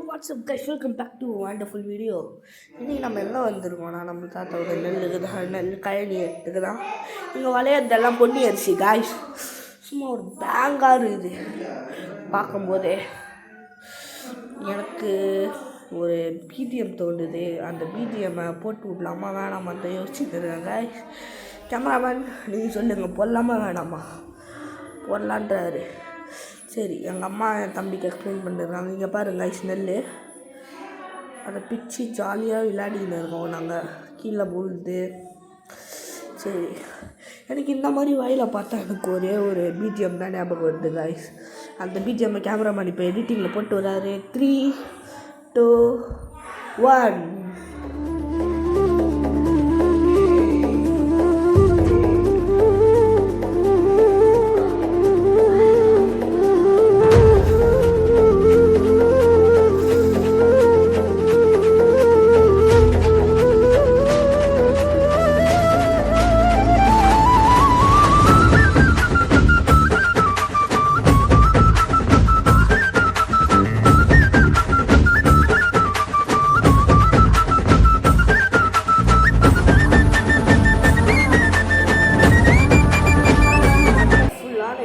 WhatsApp guys, welcome back to wonderful video. இன்றைக்கி நம்ம எங்கே வந்திருக்கோம்னா, நம்ம தாத்தாவோட நெல் கழனி எடுத்துக்கு தான். இங்கே விளையாடுறதெல்லாம் பொன்னி அரிசி காய்ஸ். சும்மா ஒரு பேங்காக இருக்குது பார்க்கும்போதே. எனக்கு ஒரு பிடிஎம் தோணுது. அந்த பிடிஎம்மை போட்டு விடலாமா வேணாமா தான் யோசிச்சுட்டு இருக்கேன் காய்ஸ். கேமராமேன் நீங்கள் சொல்லுங்கள், போடலாமா வேணாமா? போடலான்றாரு. சரி, எங்கள் அம்மா என் தம்பிக்கு எக்ஸ்பிளைன் பண்ணிருக்காங்க. இங்கே பாருங்க, நெல் அதை பிச்சு ஜாலியாக விளையாடின்னு இருக்கோம் நாங்கள். கீழே விழுது. சரி, எனக்கு இந்த மாதிரி வயலை பார்த்தா எனக்கு ஒரே ஒரு பிஜிஎம் தான் ஞாபகம் வருது காய்ஸ். அந்த பிஜிஎம்மை கேமராமேன் இப்போ எடிட்டிங்கில் போட்டு வராரு. 3, 2, 1.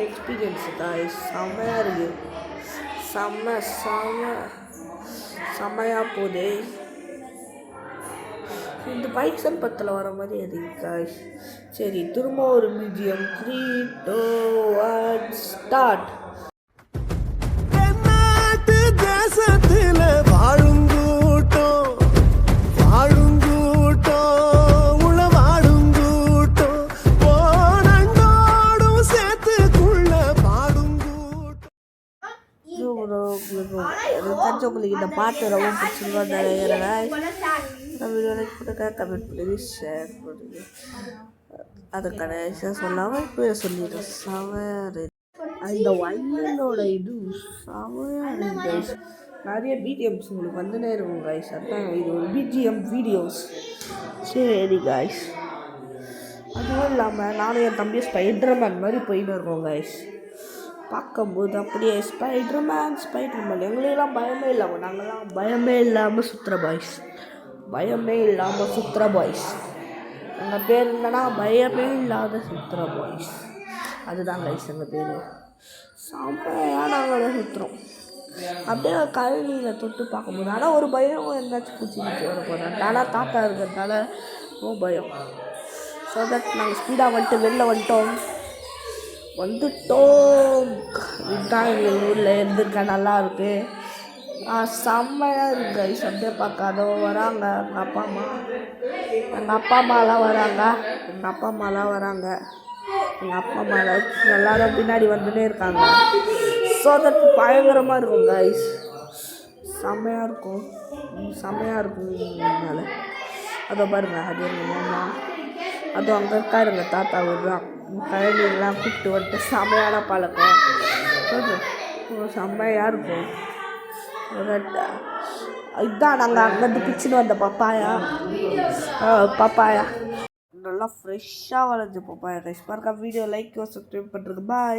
எக்ஸ்பீரியன்ஸ் காய்ஸ், செம்மையாக இருக்குது. செம்மையாக போகுது. இந்த பைக்ஸன் பத்தில் வர மாதிரி அது காய்ஸ். சரி, திரும்ப ஒரு மீடியம். 3, 2, 1 ஸ்டார்ட். உங்களுக்கு இந்த பாட்டு ரொம்ப பிடிச்சிருக்கோம் நினைக்கிறேன். கமெண்ட் பண்ணி ஷேர் பண்ணுங்க. அதை கடைசியாக சொல்லாமல் இப்போ சொல்லிடுறேன். சமையல் அந்த வயலோட இது சமையல் கைஸ். நிறைய பிஜிஎம்ஸ் உங்களுக்கு வந்துனே இருக்கும் கைஸ். அதான் இது ஒரு பிஜிஎம் வீடியோஸ். சரி கைஸ், அதுவும் இல்லாமல் நானும் என் தம்பி ஸ்பைடர்மேன் மாதிரி போயின்னு இருக்கோம் கைஸ். பார்க்கும்போது அப்படியே ஸ்பைடர்மேன் எங்களுக்கெல்லாம் பயமே இல்லாமல், நாங்கள்லாம் பயமே இல்லாமல் சுற்றுற பாய்ஸ். எங்கள் பேர் என்னன்னா பயமே இல்லாத சுற்றுற பாய்ஸ். அதுதான் கைஸ் எங்கள் பேர். செம்மையாக நாங்கள் சுற்றுறோம். அப்படியே கழனியில் தொட்டு பார்க்கும்போது ஆனால் ஒரு பயம் என்னாச்சும் பூச்சி வர போகிறேன். ஆனால் தாத்தா இருக்கிறதுனால ரொம்ப பயம். ஸோ தட் நாங்கள் ஸ்பீடாக வெளில வந்துட்டோம். இதுதான் எங்கள் ஊரில் இருந்துருக்க நல்லா இருக்குது. செம்மையாக இருக்குது கைஸ். அப்படியே பார்க்காதோ வராங்க எங்கள் அப்பா அம்மாலாம் வராங்க. எங்கள் அப்பா அம்மா எல்லாரும் பின்னாடி வந்துட்டே இருக்காங்க. ஸோ தட் பயங்கரமாக இருக்கும் கைஸ். செம்மையாக இருக்கும். அதனால அதோ பாருங்க, அது எங்கள் மாமா. அதுவும் அங்கே இருக்காருங்க தாத்தா. விடுறான் கழனிலாம் கூப்பிட்டு வந்துட்டு செம்மையான பழக்கம். செம்மையாக இருக்கும். இதுதான் நாங்கள் அங்கேருந்து பிச்சுன்னு வந்த பப்பாயா நல்லா ஃப்ரெஷ்ஷாக வளர்ந்து பப்பாயா கைஸ். பார்க்க வீடியோ லைக் சப்ஸ்கிரைப் பண்ணுறதுக்கு பாய்.